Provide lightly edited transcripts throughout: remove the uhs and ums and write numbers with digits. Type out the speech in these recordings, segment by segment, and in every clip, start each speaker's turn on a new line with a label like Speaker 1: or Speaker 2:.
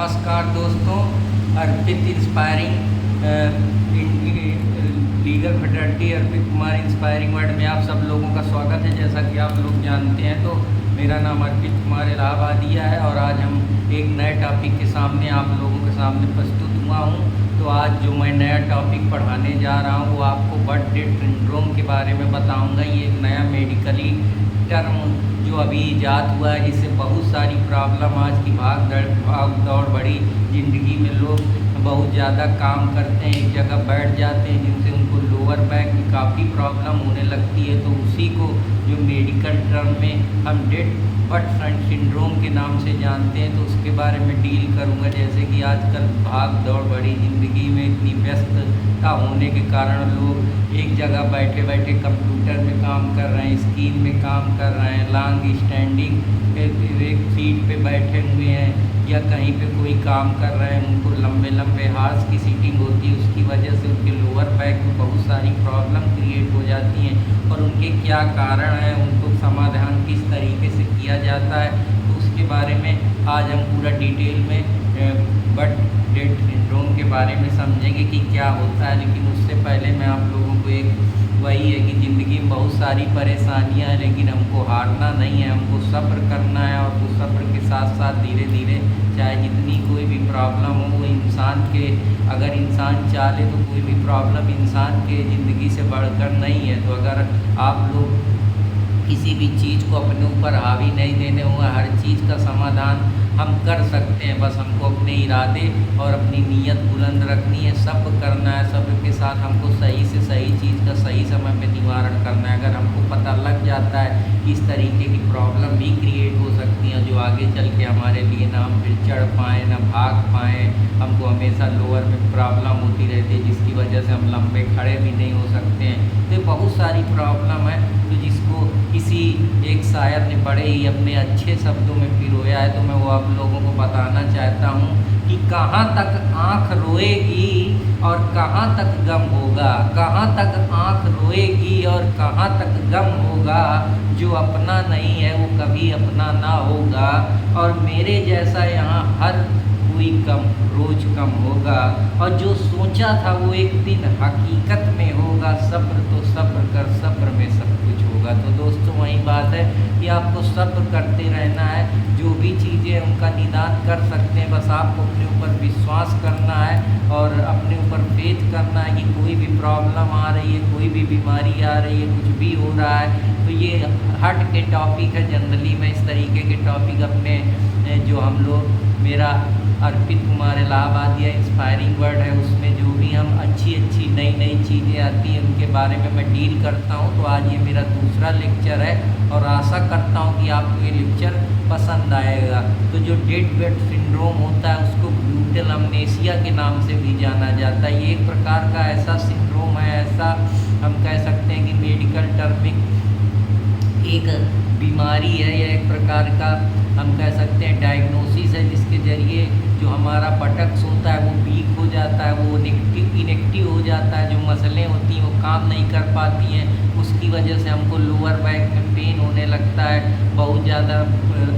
Speaker 1: नमस्कार दोस्तों। अर्पित inspiring legal fraternity अर्पित Kumar inspiring world में आप सब लोगों का स्वागत है। जैसा कि आप लोग जानते हैं तो मेरा नाम अर्पित कुमार इलाहाबादिया है और आज हम एक नए टॉपिक के सामने आप लोगों के सामने प्रस्तुत हुआ हूँ। तो आज जो मैं नया टॉपिक पढ़ाने जा रहा हूँ वो आपको बर्थ डेट सिंड्रोम के बारे में बताऊँगा। ये एक नया मेडिकली टर्म जो अभी ईजाद हुआ है, जिससे बहुत सारी प्रॉब्लम आज की भाग दौड़ बड़ी ज़िंदगी में लोग बहुत ज़्यादा काम करते हैं, एक जगह बैठ जाते हैं, जिनसे उनको लोअर बैक में काफ़ी प्रॉब्लम होने लगती है। तो उसी को जो मेडिकल टर्म में हम डेड बर्थ सिंड्रोम के नाम से जानते हैं, तो उसके बारे में डील करूँगा। जैसे कि आजकल भाग दौड़ बड़ी ज़िंदगी में इतनी व्यस्तता होने के कारण लोग एक जगह बैठे बैठे कंप्यूटर में काम कर रहे हैं, स्क्रीन में काम कर रहे हैं, लॉन्ग स्टैंडिंग एक सीट पे बैठे हुए हैं या कहीं पे कोई काम कर रहे हैं। उनको लंबे लंबे हार्स की सीटिंग होती है, उसकी वजह से उनके लोअर बैक में बहुत सारी प्रॉब्लम क्रिएट हो जाती हैं और उनके क्या कारण हैं, उनको समाधान किस तरीके से किया जाता है, तो उसके बारे में आज हम पूरा डिटेल में बर्थ डेट सिंड्रोम के बारे में समझेंगे कि क्या होता है। लेकिन उससे पहले मैं आप लोगों को एक वही है कि ज़िंदगी में बहुत सारी परेशानियां हैं, लेकिन हमको हारना नहीं है, हमको सब्र करना है। और वो सब्र के साथ साथ धीरे धीरे चाहे जितनी कोई भी प्रॉब्लम हो, वो इंसान के अगर इंसान चाहे तो कोई भी प्रॉब्लम इंसान के ज़िंदगी से बढ़कर नहीं है। तो अगर आप लोग किसी भी चीज़ को अपने ऊपर हावी नहीं देने होंगे, हर चीज़ का समाधान हम कर सकते हैं। बस हमको अपने इरादे और अपनी नीयत बुलंद रखनी है, सब्र करना है, सब्र के साथ हमको सही से सही चीज़ का सही समय में निवारण करना है। अगर हमको पता लग जाता है कि इस तरीके की प्रॉब्लम भी क्रिएट हो सकती हैं जो आगे चल के हमारे लिए ना हम फिर चढ़ पाएँ ना भाग पाएँ, हमको हमेशा लोअर में प्रॉब्लम होती रहती है, जिसकी वजह से हम लंबे खड़े भी नहीं हो सकते हैं। तो बहुत सारी प्रॉब्लम है, तो जिसको किसी एक शायर ने बड़े ही अपने अच्छे शब्दों में पिरोया है, तो मैं वो आप लोगों को बताना चाहता हूँ कि कहाँ तक आँख रोएगी और कहाँ तक गम होगा, कहाँ तक आँख रोएगी और कहाँ तक गम होगा, जो अपना नहीं है वो कभी अपना ना होगा, और मेरे जैसा यहाँ हर कोई कम रोज कम होगा, और जो सोचा था वो एक दिन हकीकत में होगा। सब्र तो सब्र कर, सब्र में सब कुछ होगा। तो दोस्तों वही बात है कि आपको सब्र करते रहना है, जो भी चीज़ें उनका निदान कर सकते हैं, बस आपको अपने ऊपर विश्वास करना है और अपने ऊपर फेथ करना है कि कोई भी प्रॉब्लम आ रही है, कोई भी बीमारी आ रही है, कुछ भी हो रहा है, तो ये हट के टॉपिक है। जनरली मैं इस तरीके के टॉपिक अपने जो हम लोग मेरा अर्पित कुमार इलाहाबादिया इंस्पायरिंग वर्ड है, उसमें जो भी हम अच्छी अच्छी नई नई चीज़ें आती हैं उनके बारे में मैं डील करता हूँ। तो आज ये मेरा दूसरा लेक्चर है और आशा करता हूँ कि आपको ये लेक्चर पसंद आएगा। तो जो डेड बर्थ सिंड्रोम होता है उसको ब्रूटल अमनेसिया के नाम से भी जाना जाता है। ये एक प्रकार का ऐसा सिंड्रोम है, ऐसा हम कह सकते हैं कि मेडिकल टर्मिक एक बीमारी है या एक प्रकार का हम कह सकते हैं डायग्नोसिस है, जिसके ज़रिए जो हमारा बटक्स होता है वो वीक हो जाता है, वो इनेक्टिव हो जाता है, जो मसलें होती हैं वो काम नहीं कर पाती हैं, उसकी वजह से हमको लोअर बैक में पेन होने लगता है बहुत ज़्यादा।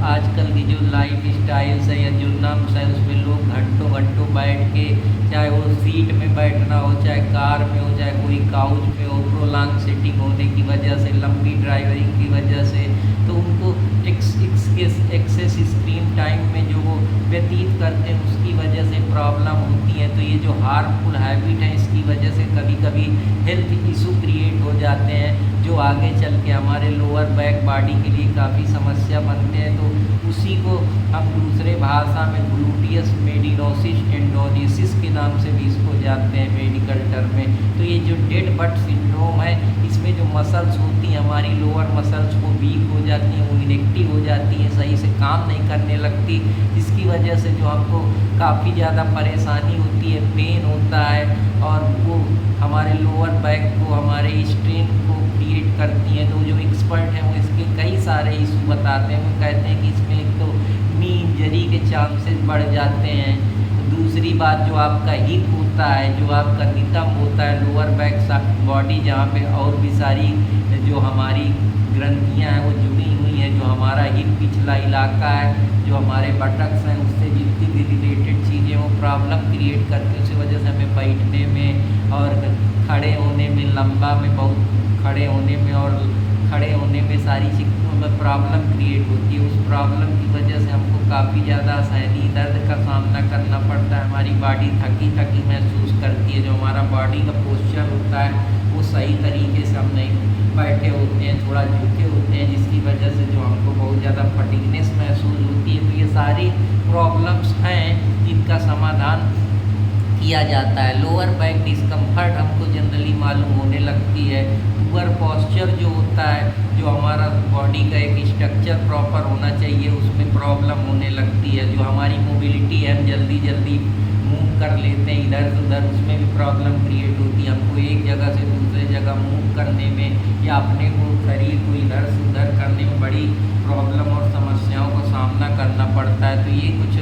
Speaker 1: आजकल की जो लाइफ स्टाइल्स है या जो नम्स है उसमें लोग घंटों घंटों बैठ के, चाहे वो सीट में बैठना हो, चाहे कार में हो, चाहे कोई काउच में हो, प्रोलॉन्ग सिटिंग होने की वजह से, लंबी ड्राइवरिंग की वजह से, तो उनको एक्सेस स्क्रीन टाइम में जो वो व्यतीत करते हैं उसकी वजह से प्रॉब्लम होती है। तो ये जो हार्मफुल हैबिट है इसकी वजह से कभी कभी हेल्थ इशू क्रिएट हो जाते हैं, जो आगे चल के हमारे लोअर बैक बॉडी के लिए काफ़ी समस्या बनते हैं। तो उसी को हम दूसरे भाषा में ग्लूटियस मेडिनोसिस टेंडोनिसिस के नाम से भी इसको जानते हैं मेडिकल टर्म में। तो ये जो डेड बर्थ सिंड्रोम है, इसमें जो मसल्स होती हैं हमारी लोअर मसल्स वो वीक हो जाती हैं, वो इनेक्टिव हो जाती हैं, सही से काम नहीं करने लगती, जिसकी वजह से जो हमको काफ़ी ज़्यादा परेशानी होती है, पेन होता है, और वो हमारे लोअर बैक को, हमारे स्ट्रेन को क्रिएट करती हैं। तो जो एक्सपर्ट हैं वो इसके कई सारे इशू बताते हैं। वो कहते हैं कि इसमें एक तो नी इंजरी के चांसेस बढ़ जाते हैं, दूसरी बात जो आपका हिप होता है, जो आपका नितंब होता है, लोअर बैक बॉडी जहाँ पे और भी सारी जो हमारी ग्रंथियाँ हैं वो जुड़ी हुई हैं, जो हमारा हिप पिछला इलाका है, जो हमारे बटक्स हैं उससे जितनी भी रिलेटेड प्रॉब्लम क्रिएट करती है। उसी वजह से हमें बैठने में और खड़े होने में, लंबा में बहुत खड़े होने में और खड़े होने में सारी चीज़ों में प्रॉब्लम क्रिएट होती है। उस प्रॉब्लम की वजह से हमको काफ़ी ज़्यादा सहनी दर्द का सामना करना पड़ता है। हमारी बॉडी थकी थकी महसूस करती है। जो हमारा बॉडी का पोस्चर होता है वो सही तरीके से हम नहीं बैठे होते हैं, थोड़ा झुके होते हैं, जिसकी वजह से जो हमको बहुत ज़्यादा फटीगनेस महसूस होती है। तो ये सारी प्रॉब्लम्स हैं जिनका समाधान किया जाता है। लोअर बैक डिस्कम्फर्ट हमको जनरली मालूम होने लगती है। पुअर पॉस्चर जो होता है, जो हमारा बॉडी का एक स्ट्रक्चर प्रॉपर होना चाहिए, उसमें प्रॉब्लम होने लगती है। जो हमारी मोबिलिटी है, हम जल्दी जल्दी मूव कर लेते हैं इधर से उधर, उसमें भी प्रॉब्लम क्रिएट होती है। हमको एक जगह से दूसरे जगह मूव करने में या अपने को शरीर को इधर से उधर करने में बड़ी प्रॉब्लम और समस्याओं का सामना करना पड़ता है। तो ये कुछ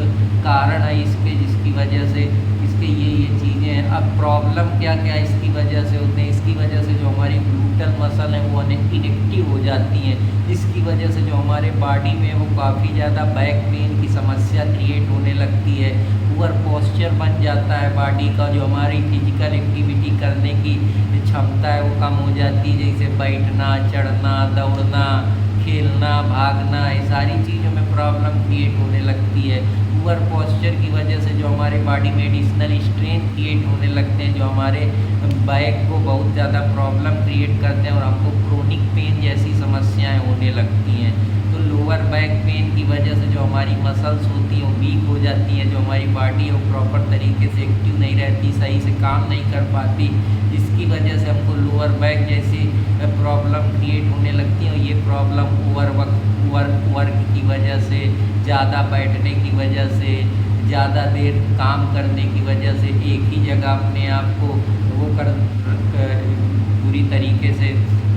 Speaker 1: कारण है इसके, जिसकी वजह से इसके ये चीज़ें हैं। अब प्रॉब्लम क्या क्या इसकी वजह से होते हैं? इसकी वजह से जो हमारी ग्लूटल मसल है वो इनएक्टिव हो जाती हैं, जिसकी वजह से जो हमारे बॉडी में वो काफ़ी ज़्यादा बैक पेन की समस्या क्रिएट होने लगती है। पुअर पोस्चर बन जाता है बॉडी का, जो हमारी फिजिकल एक्टिविटी करने की क्षमता है वो कम हो जाती है, जैसे बैठना, चढ़ना, दौड़ना, खेलना, भागना, ये सारी चीज़ों में प्रॉब्लम क्रिएट होने लगती है। पुअर पोस्चर की वजह से जो हमारे बॉडी में एडिशनल स्ट्रेन क्रिएट होने लगते हैं, जो हमारे बैक को बहुत ज़्यादा प्रॉब्लम क्रिएट करते हैं और हमको क्रोनिक पेन जैसी समस्याएं होने लगती हैं। तो लोअर बैक पेन की वजह से जो हमारी मसल्स होती हैं वो वीक हो जाती हैं, जो हमारी बॉडी है वो प्रॉपर तरीके से एक्टिव नहीं रहती, सही से काम नहीं कर पाती, जिसकी वजह से हमको लोअर बैक जैसी प्रॉब्लम क्रिएट होने लगती है। और ये प्रॉब्लम वर्क की वजह से, ज़्यादा बैठने की वजह से, ज़्यादा देर काम करने की वजह से, एक ही जगह अपने आप को वो कर पूरी तरीके से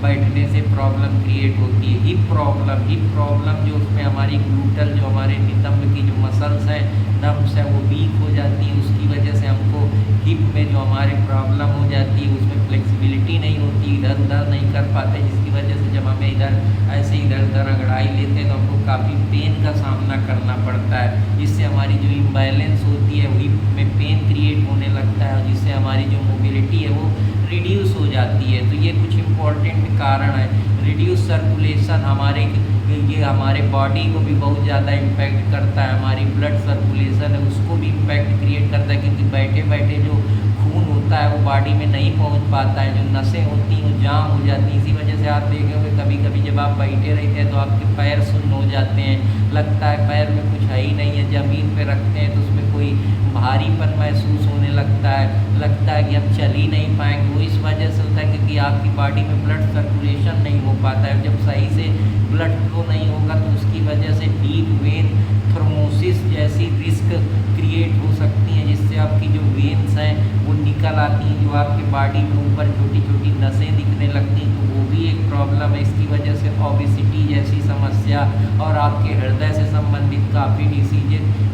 Speaker 1: बैठने से प्रॉब्लम क्रिएट होती है। हिप प्रॉब्लम जो उसमें हमारी ग्लूटल, जो हमारे नितंब की जो मसल्स हैं, नर्व्स हैं, वो वीक हो जाती हैं। उसकी वजह से हमको हिप में जो हमारे प्रॉब्लम हो जाती है, उसमें फ्लेक्सिबिलिटी नहीं होती, इधर उधर नहीं कर पाते, जिसकी वजह से जब हमें इधर उधर रगड़ाई लेते हैं तो हमको काफ़ी पेन का सामना करना पड़ता है। जिससे हमारी जो इम्बैलेंस होती है हिप में पेन क्रिएट होने लगता है, और जिससे हमारी जो मोबिलिटी है वो रिड्यूस हो जाती है। तो ये कुछ इम्पॉर्टेंट कारण है। रिड्यूस सर्कुलेशन हमारे बॉडी को भी बहुत ज़्यादा इम्पैक्ट करता है। हमारी ब्लड सर्कुलेशन है उसको भी इम्पैक्ट क्रिएट करता है, क्योंकि बैठे बैठे जो खून होता है वो बॉडी में नहीं पहुंच पाता है, जो नसें होती हैं वो जाम हो जाती हैं। इसी वजह से आप देखेंगे कभी कभी जब आप बैठे रहते हैं तो आपके पैर सुन्न हो जाते हैं, लगता है पैर में कुछ है ही नहीं है। ज़मीन पे रखते हैं तो उसमें कोई भारीपन महसूस होने लगता है कि हम चल ही नहीं पाएंगे। वो इस वजह से होता है क्योंकि आपकी बॉडी में ब्लड सर्कुलेशन नहीं हो पाता है। जब सही से ब्लड फ्लो नहीं होगा तो उसकी वजह से डीप वेन थ्रोम्बोसिस जैसी रिस्क क्रिएट हो सकती हैं, जिससे आपकी जो वेन्स हैं वो निकल आती हैं, जो आपके बॉडी में ऊपर छोटी छोटी नसें दिखने लगती हैं, तो वो भी एक प्रॉब्लम है। इसकी वजह से ओबेसिटी जैसी समस्या और आपके हृदय से संबंधित काफ़ी डिसीज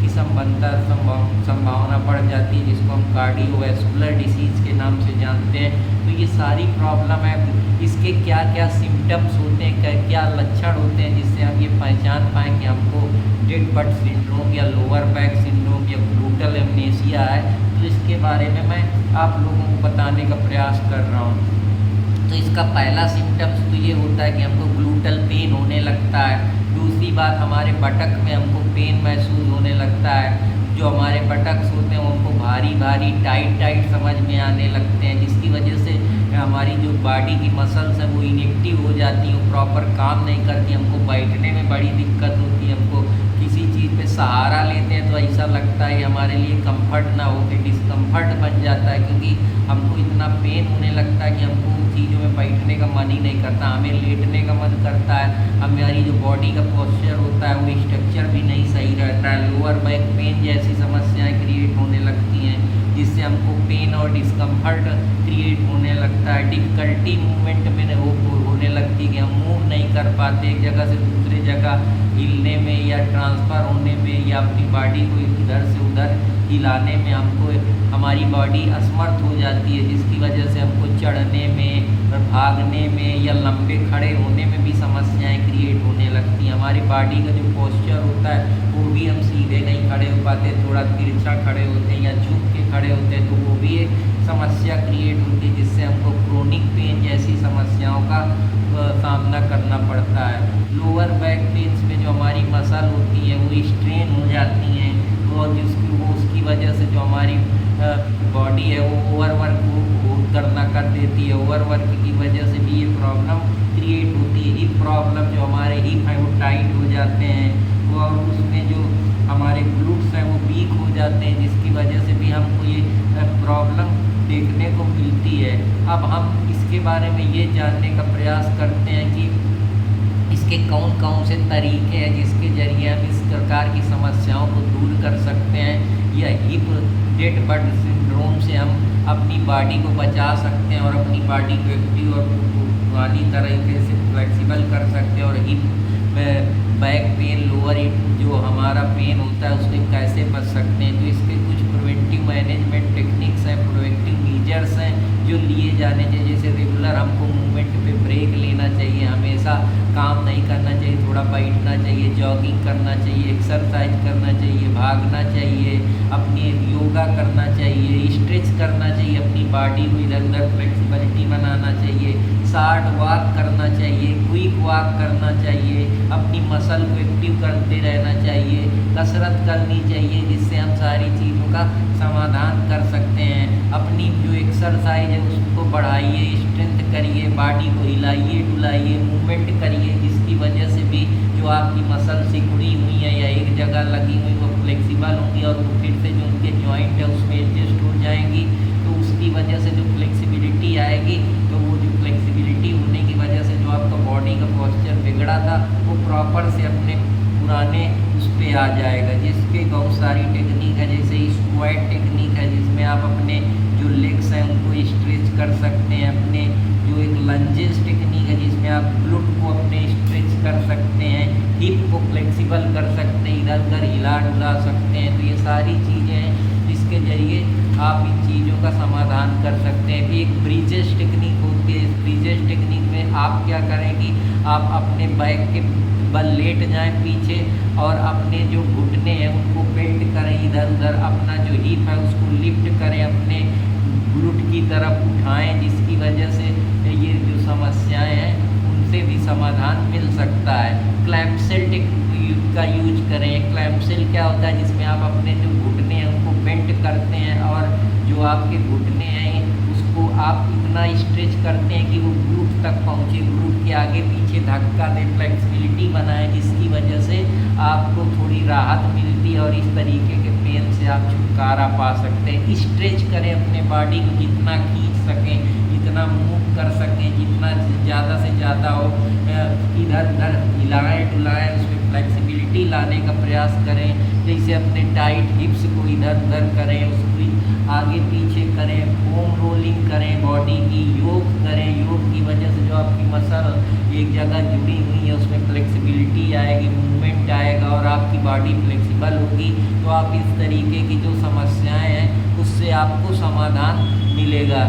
Speaker 1: की संभावना बढ़ जाती है, जिसको हम कार्डियोवैस्कुलर डिसीज़ के नाम से जानते हैं। तो ये सारी प्रॉब्लम है। इसके क्या क्या सिम्टम्स होते हैं, क्या लक्षण होते हैं, जिससे हम ये पहचान पाएँ कि हमको डेड बट सिंड्रोम या लोअर बैक सिंड्रोम या ग्लूटल एमनेसिया है। तो इसके बारे में मैं आप लोगों को बताने का प्रयास कर रहा हूँ। तो इसका पहला सिम्टम्स तो ये होता है कि हमको ग्लूटल पेन होने लगता है। दूसरी बात, हमारे बटक में हमको पेन महसूस होने लगता है। जो हमारे बटक्स होते हैं वो हमको भारी भारी टाइट समझ में आने लगते हैं, जिसकी वजह से हमारी जो बॉडी की मसल्स हैं वो इनएक्टिव हो जाती हैं, वो प्रॉपर काम नहीं करती। हमको बैठने में बड़ी दिक्कत होती है। हमको किसी चीज़ पे सहारा लेते हैं तो ऐसा लगता है हमारे लिए कंफर्ट ना हो के डिस्कम्फर्ट बन जाता है, क्योंकि हमको इतना पेन होने लगता है कि हमको चीज़ों में बैठने का मन ही नहीं करता, हमें लेटने का मन करता है। हमारी जो बॉडी का पोस्चर होता है वो स्ट्रक्चर भी नहीं सही रहता है। लोअर बैक पेन जैसी समस्याएं क्रिएट होने लगती हैं, जिससे हमको पेन और डिस्कम्फर्ट क्रिएट होने लगता है। डिफ़िकल्टी मूवमेंट में वो होने लगती है कि हम मूव नहीं कर पाते, एक जगह से दूसरी जगह हिलने में या ट्रांसफ़र होने में या अपनी बॉडी को इधर से उधर हिलाने में हमको हमारी बॉडी असमर्थ हो जाती है, जिसकी वजह से हमको चढ़ने में और भागने में या लंबे खड़े होने में भी समस्याएं क्रिएट होने लगती हैं। हमारी बॉडी का जो पोस्चर होता है वो भी हम सीधे नहीं खड़े हो पाते, थोड़ा तिरछा खड़े होते हैं या झुक के खड़े होते हैं, तो वो भी एक समस्या क्रिएट होती है, जिससे हमको क्रोनिक पेन जैसी समस्याओं का सामना करना पड़ता है। लोअर बैक पेन्स में जो हमारी मसल होती है वो स्ट्रेन हो जाती हैं और उसकी वजह से जो हमारी बॉडी है वो ओवरवर्क करना कर देती है। ओवरवर्क की वजह से भी ये प्रॉब्लम क्रिएट होती है। हिप प्रॉब्लम, जो हमारे हिप है वो टाइट हो जाते हैं और उसमें जो हमारे ग्लूट्स हैं वो वीक हो जाते हैं, जिसकी वजह से भी हमको ये प्रॉब्लम देखने को मिलती है। अब हम इसके बारे में ये जानने का प्रयास करते हैं कि इसके कौन कौन से तरीके हैं जिसके ज़रिए हम इस प्रकार की समस्याओं को दूर कर सकते हैं या हिप डेड बर्ड सिंड्रोम से हम अपनी बॉडी को बचा सकते हैं और अपनी बॉडी को एक्टिव और पुरानी तरीके से फ्लेक्सिबल कर सकते हैं और hip back pain, lower hip जो हमारा पेन होता है उससे कैसे बच सकते हैं। तो इसके कुछ प्रिवेंटिव मैनेजमेंट टेक्निक्स हैं, प्रिवेंटिव मेजर्स हैं जो लिए जाने चाहिए। जैसे रेगुलर हमको मूवमेंट पे ब्रेक लेना चाहिए, हमेशा काम नहीं करना चाहिए, थोड़ा बैठना चाहिए, जॉगिंग करना चाहिए, एक्सरसाइज करना चाहिए, भागना चाहिए, अपनी योगा करना चाहिए, स्ट्रेच करना चाहिए, अपनी बॉडी को इधर उधर फ्लेक्सिबिलिटी बनाना चाहिए, शॉर्ट वॉक करना चाहिए, क्विक वॉक करना चाहिए, अपनी मसल को एक्टिव करते रहना चाहिए, कसरत करनी चाहिए, जिससे हम सारी चीज़ों का समाधान कर सकते हैं। अपनी जो एक्सरसाइज है उसको बढ़ाइए, स्ट्रेंथ करिए, बॉडी को हिलाइए डुलाइए, मूवमेंट करिए, जिसकी वजह से भी जो आपकी मसल सिकुड़ी हुई है या एक जगह लगी हुई वो फ्लेक्सिबल होंगी और वो फिर से जो उनके जॉइंट है उसमें एडजस्ट हो जाएंगी। तो उसकी वजह से जो फ्लेक्सिबिलिटी आएगी, तो वो जो फ्लेक्सिबिलिटी होने की वजह से जो आपका बॉडी का पोस्चर बिगड़ा था वो प्रॉपर से अपने पुराने उस पर आ जाएगा। जिसके बहुत सारी टेक्निक है, जैसे स्क्वाट टेक्निक है जिसमें आप अपने जो लेग्स हैं उनको स्ट्रेच कर सकते हैं, अपने जो एक लंजेस टेक्निक है जिसमें आप ग्लूट को अपने स्ट्रेच कर सकते हैं, हिप को फ्लेक्सिबल कर सकते हैं, इधर उधर हिला डुला सकते हैं। तो ये सारी चीज़ें हैं जिसके ज़रिए आप इन चीज़ों का समाधान कर सकते हैं। फिर एक ब्रीजेस टेक्निक होती है। इस ब्रीजेस टेक्निक में आप क्या करें कि आप अपने बैक के बल लेट जाएं पीछे और अपने जो घुटने हैं उनको बेंड करें, इधर उधर अपना जो हिप है उसको लिफ्ट करें, अपने ग्लूट की तरफ उठाएं, जिसकी वजह से ये जो समस्याएं हैं उनसे भी समाधान मिल सकता है। क्लैम्पसेल का यूज करें। क्लैम्पसेल क्या होता है, जिसमें आप अपने जो घुटने हैं उनको बेंड करते हैं और जो आपके घुटने हैं उसको आप इतना स्ट्रेच करते हैं कि वो ग्लूट तक पहुँचे, ग्लूट के आगे पीछे धक्का दे, फ्लेक्सिबिलिटी बनाए, जिसकी वजह से आपको थोड़ी राहत मिलती है और इस तरीके के पेन से आप छुटकारा पा सकते हैं। स्ट्रेच करें अपने बॉडी को, जितना खींच सकें, जितना मूव कर सकें, जितना ज़्यादा से ज़्यादा हो, इधर उधर हिलाएँ डुलाएँ, उसमें फ्लेक्सिबिलिटी लाने का प्रयास करें। जैसे अपने टाइट हिप्स को इधर उधर करें, उसको आगे पीछे करें, फोम रोलिंग करें, बॉडी की योग करें। योग की वजह से जो आपकी मसल एक जगह जुड़ी हुई है उसमें फ्लेक्सिबिलिटी आएगी, मूवमेंट आएगा और आपकी बॉडी फ्लेक्सिबल होगी। तो आप इस तरीके की जो समस्याएं हैं उससे आपको समाधान मिलेगा।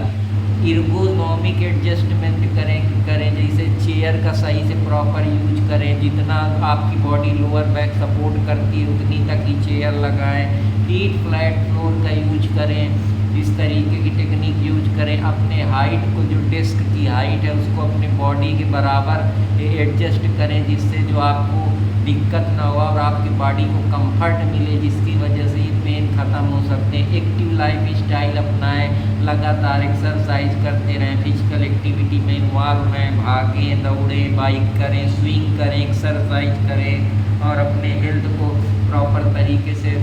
Speaker 1: एर्गोनॉमिक एडजस्टमेंट करें जैसे चेयर का सही से प्रॉपर यूज करें, जितना आपकी बॉडी लोअर बैक सपोर्ट करती है उतनी तक ही चेयर लगाएं। फीट फ्लैट फ्लोर का यूज करें, इस तरीके की टेक्निक यूज करें। अपने हाइट को, जो डेस्क की हाइट है उसको अपने बॉडी के बराबर एडजस्ट करें, जिससे जो आपको दिक्कत ना हो और आपकी बॉडी को कंफर्ट मिले, जिसकी वजह से ये पेन ख़त्म हो सकते हैं। एक्टिव लाइफ स्टाइल अपनाएं, लगातार एक्सरसाइज करते रहें, फिजिकल एक्टिविटी में इन्वॉल्व रहें, भागें दौड़ें, बाइक करें, स्विंग करें, एक्सरसाइज करें और अपने हेल्थ को प्रॉपर तरीके से,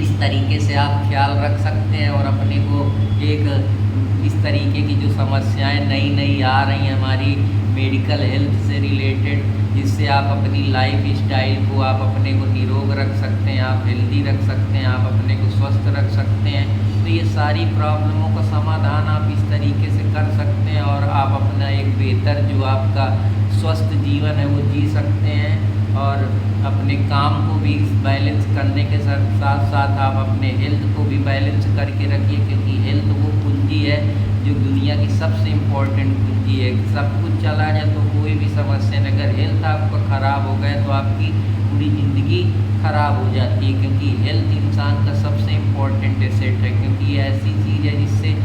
Speaker 1: इस तरीके से आप ख्याल रख सकते हैं और अपने को एक इस तरीके की जो समस्याएं नई नई आ रही हैं हमारी मेडिकल हेल्थ से रिलेटेड, जिससे आप अपनी लाइफ स्टाइल को, आप अपने को निरोग रख सकते हैं, आप हेल्दी रख सकते हैं, आप अपने को स्वस्थ रख सकते हैं। तो ये सारी प्रॉब्लमों का समाधान आप इस तरीके से कर सकते हैं और आप अपना एक बेहतर जो आपका स्वस्थ जीवन है वो जी सकते हैं। और अपने काम को भी बैलेंस करने के साथ साथ आप अपने हेल्थ को भी बैलेंस करके रखिए, क्योंकि हेल्थ वो पूंजी है जो दुनिया की सबसे इम्पोर्टेंट पूंजी है। सब कुछ चला जाए तो कोई भी समस्या नहीं, अगर हेल्थ आपका ख़राब हो गया तो आपकी पूरी ज़िंदगी ख़राब हो जाती है, क्योंकि हेल्थ इंसान का सबसे इम्पोर्टेंट एसेट है। क्योंकि ये ऐसी चीज़ है जिससे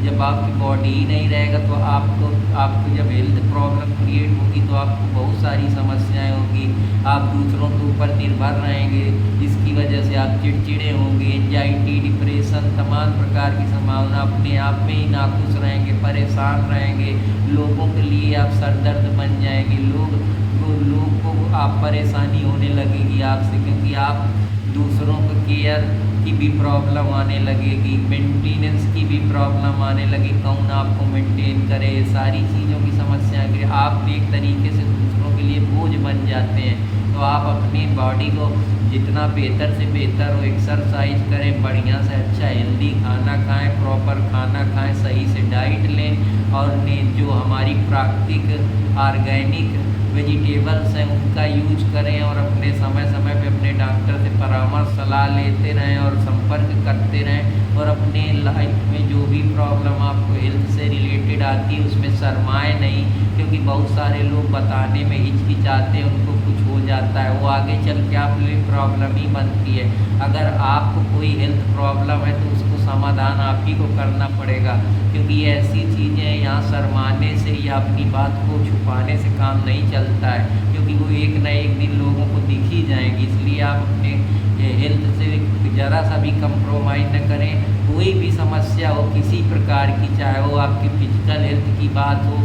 Speaker 1: जब आपकी बॉडी ही नहीं रहेगा तो आपको जब हेल्थ प्रॉब्लम क्रिएट होगी तो आपको बहुत सारी समस्याएं होगी। आप दूसरों के ऊपर निर्भर रहेंगे, जिसकी वजह से आप चिड़चिड़े होंगे, एंजाइटी, डिप्रेशन, तमाम प्रकार की संभावना, अपने आप में ही नाखुश रहेंगे, परेशान रहेंगे, लोगों के लिए आप सरदर्द बन जाएंगे, लोग को आप परेशानी होने लगेगी आपसे, क्योंकि आप दूसरों को केयर की भी प्रॉब्लम आने लगेगी, मेंटेनेंस की भी प्रॉब्लम आने लगी, कौन आपको मेंटेन करे, सारी चीज़ों की समस्या के आप एक तरीके से दूसरों के लिए बोझ बन जाते हैं। तो आप अपनी बॉडी को जितना बेहतर से बेहतर हो एक्सरसाइज करें, बढ़िया से अच्छा हेल्दी खाना खाएं, प्रॉपर खाना खाएं, सही से डाइट लें, और जो हमारी प्राकृतिक ऑर्गेनिक वेजिटेबल्स हैं उनका यूज करें, और अपने समय समय पे अपने डॉक्टर से परामर्श सलाह लेते रहें और संपर्क करते रहें, और अपने लाइफ में जो भी प्रॉब्लम आपको हेल्थ से रिलेटेड आती है उसमें शर्माएं नहीं, क्योंकि बहुत सारे लोग बताने में हिचकिचाते हैं, उनको कुछ हो जाता है, वो आगे चल के आप लिए प्रॉब्लम ही बनती है। अगर आपको कोई हेल्थ प्रॉब्लम है तो उसको समाधान आप ही को करना पड़ेगा, क्योंकि ये ऐसी चीज़ें हैं यहाँ शर्माने से या अपनी बात को छुपाने से काम नहीं चलता है, क्योंकि वो एक न एक दिन लोगों को दिख ही जाएंगी। इसलिए आप अपने हेल्थ से ज़रा सा भी कंप्रोमाइज़ न करें। कोई भी समस्या हो किसी प्रकार की, चाहे वो आपकी फिजिकल हेल्थ की बात हो,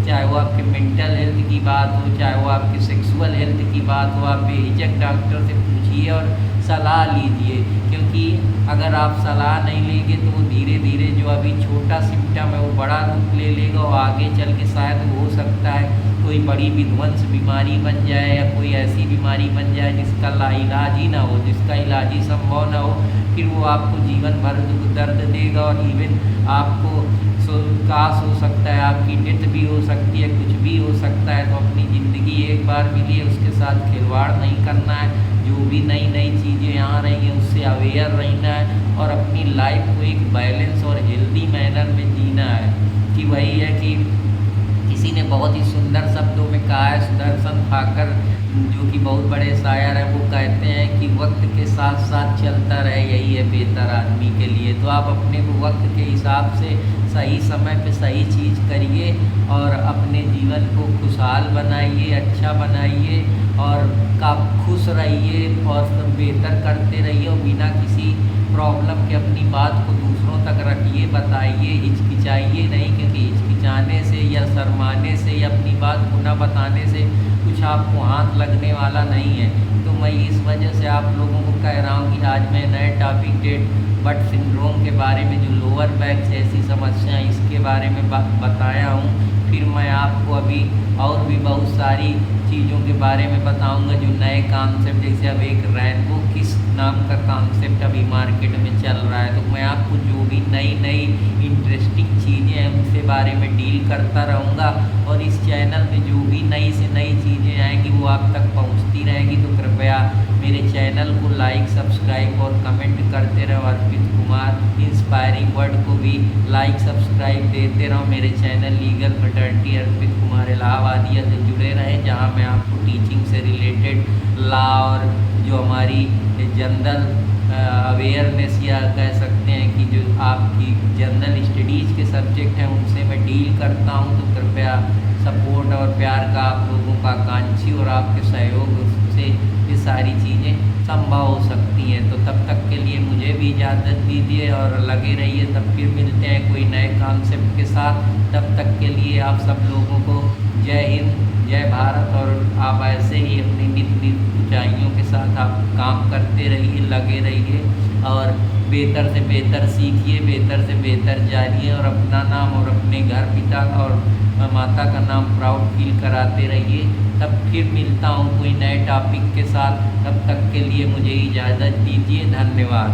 Speaker 1: चाहे वो आपके मेंटल हेल्थ की बात हो, चाहे वो आपकी सेक्सुअल हेल्थ की बात हो, आप बेहिचक डॉक्टर से पूछिए और सलाह लीजिए, क्योंकि अगर आप सलाह नहीं लेंगे तो वो धीरे धीरे जो अभी छोटा सिम्टम है वो बड़ा रूप ले लेगा, और आगे चल के शायद हो सकता है कोई बड़ी विध्वंस बीमारी बन जाए, या कोई ऐसी बीमारी बन जाए जिसका लाइलाज ही ना हो, जिसका इलाज ही संभव ना हो। फिर वो आपको जीवन भर दर्द देगा, और इवन आपको काश हो सकता है आपकी डेथ भी हो सकती है, कुछ भी हो सकता है। तो अपनी ज़िंदगी एक बार मिली है, उसके साथ खिलवाड़ नहीं करना है। जो भी नई नई चीज़ें आ रही हैं उससे अवेयर रहना है, और अपनी लाइफ को एक बैलेंस और हेल्दी मैनर में जीना है। कि वही है कि किसी ने बहुत ही सुंदर शब्दों में कहा है, सुदर्शन ठाकर जो कि बहुत बड़े शायर हैं, वो कहते हैं कि वक्त के साथ साथ चलता रहे, यही है बेहतर आदमी के लिए। तो आप अपने को वक्त के हिसाब से सही समय पे सही चीज़ करिए, और अपने जीवन को खुशहाल बनाइए, अच्छा बनाइए, और आप खुश रहिए और सब बेहतर करते रहिए, और बिना किसी प्रॉब्लम के अपनी बात को दूसरों तक रखिए, बताइए, हिचकिचाइए नहीं, क्योंकि हिचकिचाने से या शर्माने से या अपनी बात को न बताने से कुछ आपको हाथ लगने वाला नहीं है। तो मैं इस वजह से आप लोगों को कह रहा हूँ कि आज मैं नए टॉपिक डेट बट सिंड्रोम के बारे में, जो लोअर बैक से ऐसी समस्याएं, इसके बारे में बताया हूँ। फिर मैं आपको अभी और भी बहुत सारी चीज़ों के बारे में बताऊंगा जो नए कॉन्सेप्ट, जैसे अब एक रेनबो किस नाम का कॉन्सेप्ट अभी मार्केट में चल रहा है। तो मैं आपको जो भी नई नई इंटरेस्टिंग चीज़ें हैं उनके बारे में डील करता रहूँगा, और इस चैनल में जो भी नई से नई चीज़ें आएंगी वो आप तक पहुँचती रहेगी। तो कृपया मेरे चैनल को लाइक, सब्सक्राइब और कमेंट करते रहो। अर्पित कुमार इंस्पायरिंग वर्ड को भी लाइक, सब्सक्राइब देते रहो। मेरे चैनल लीगल फ्रेटर्निटी अर्पित कुमार इलाहाबादिया से जुड़े रहें, जहाँ मैं आपको टीचिंग से रिलेटेड लॉ और जो हमारी जनरल अवेयरनेस या कह सकते हैं कि जो आपकी जनरल स्टडीज़ के सब्जेक्ट हैं उनसे मैं डील करता हूँ। तो कृपया सपोर्ट और प्यार का आप लोगों का आकांक्षी, और आपके सहयोग से ये सारी चीज़ें संभव हो सकती हैं। तो तब तक के लिए मुझे भी इजाज़त दीजिए और लगे रहिए। तब फिर मिलते हैं कोई नए कॉन्सेप्ट के साथ। तब तक के लिए आप सब लोगों को जय हिंद, जय भारत। और आप ऐसे ही अपनी नित्य ऊंचाइयों के साथ आप काम करते रहिए, लगे रहिए, और बेहतर से बेहतर सीखिए, बेहतर से बेहतर जानिए, और अपना नाम और अपने घर पिता और माता का नाम प्राउड फील कराते रहिए। तब फिर मिलता हूँ कोई नए टॉपिक के साथ। तब तक के लिए मुझे इजाज़त दीजिए। धन्यवाद।